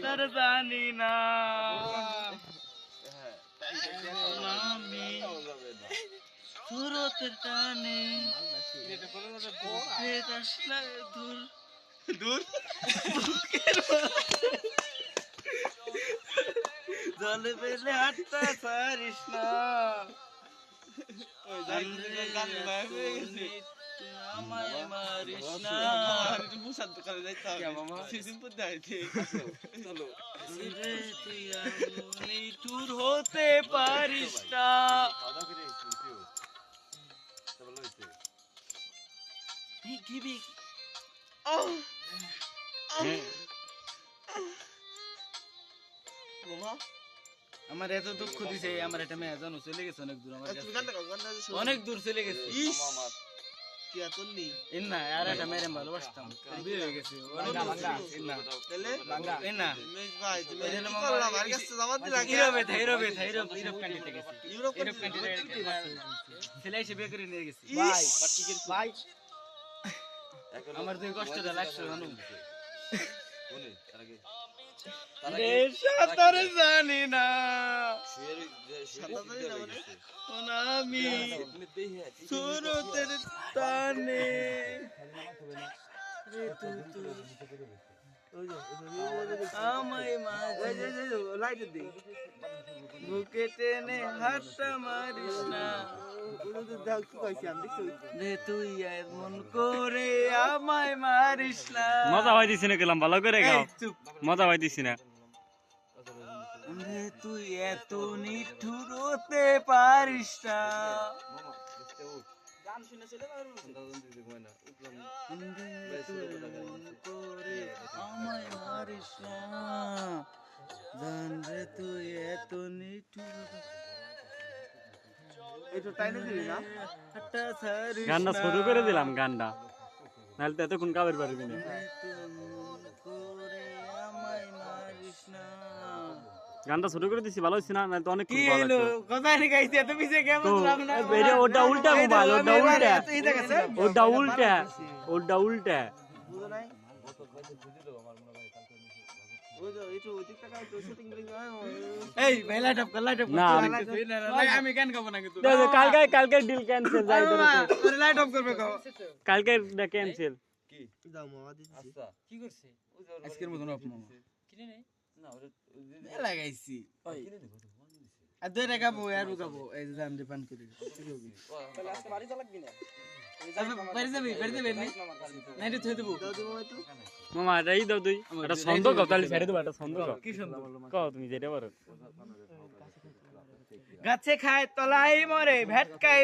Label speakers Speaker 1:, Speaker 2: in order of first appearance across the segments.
Speaker 1: তার জানি না আমি সুরতের টানে দূর দূর জলে পেলে হাতটা ছাড়িস না আমায় মারিস না নিঠুর হতে পারিস না আমার এত দুঃখ দিছে আমার একটা মেয়ে জানো চলে গেছে অনেক দূর আমার কাছে অনেক দূর চলে গেছে কি আতলি ইন্না আর একটা মেরে ভালোবাসতাম বিয়ে হয়ে গেছে অনেক ইন্না তাহলে বাংলা ইন্না মেজ ভাই তুমি কি করলা আমার কাছে জমা দিলা কি ইউরোপ কান্ট্রিতে গেছে ইউরোপ কান্ট্রিতে ছেলে এসে বিয়ে করে নিয়ে গেছে ভাই ভাই আমার দুই কষ্টটা লাগছে জানো কোনে আরে সাঁতার জানি না আমি সুরতের টানে আমায় মাঝে বুকে টেনে হাতটা মারিস না তুই মন করে আমায় মারিস না
Speaker 2: মজা পাইতিস না গেলাম ভালো করে গাও মজা পাইতিস না
Speaker 1: তুই এত নিঠুর হতে পারিস না গান শুনে চলে আমায় মারিস না জান রে তুই এত নিঠুর একটু টাইনে দিবি না
Speaker 2: গানটা শুরু করে দিলাম গানটা নাহলে তো এতক্ষণ কাবের পারবি না গানটা শুরু করে দিছি ভালো হইছে না না তো অনেক
Speaker 1: কি হলো কথা নি গাইছে এত পিছে কেমন ছিলাম না
Speaker 2: বেরে ওটা উল্টা মোবাইল ওটা উল্টা
Speaker 1: বুঝো নাই ওই একটু ওদিকটা কাই তো শুটিং এই ভাই লাইট অফ
Speaker 2: না
Speaker 1: আমি কেন খাবো না কিন্তু
Speaker 2: কালকে ডিল ক্যান্সেল যাই
Speaker 1: তোরে লাইট অফ করবে কও
Speaker 2: কালকে ক্যান্সেল
Speaker 1: কি দাও মামা দিছি আচ্ছা কি করছে
Speaker 3: আজকের মতন অফ মামা
Speaker 1: কিনে নেই না ওরে লাগাইছি ওই আর দুই টাকা বউ আর গাবো এই যে দাম রিফান্ড করে তাহলে আজকে বাড়ি চা লাগবি না বাড়ি যাবি নাই রে থই দেব দাও দেব একটু
Speaker 2: মামা রাই দাও তুই এটা ছন্দ গাও তাহলে ছেড়ে দেব এটা ছন্দ গাও
Speaker 1: কি ছন্দ
Speaker 2: কও তুমি যেটা পারো
Speaker 1: গাছে খায় তলাই মরে ভেটকাই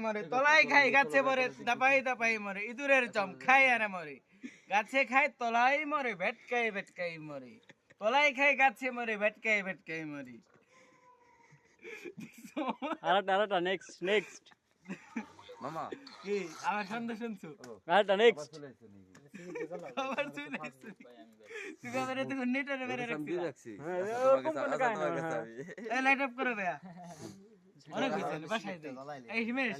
Speaker 1: মরে তলাই খায় গাছে মরে দাপাই মরে ইঁদুরের চম খায় আর মরে গাছে খায় তলাই মরে ভেটকাই মরে তলাই খায় গাছে মরে ভেটকাই মরে
Speaker 2: আরেকটা নেক্সট
Speaker 3: মামা
Speaker 1: কি আমার সন্দেহ শুনছো
Speaker 2: আরেকটা নেক্সট
Speaker 1: আবার শুনেছি তুই আমারে তো নেটরে মেরে রাখছি
Speaker 2: হ্যাঁ
Speaker 1: এই লাইট অফ করো ভাইয়া অনেক হইছে বাসায় যাই এই হিমেশ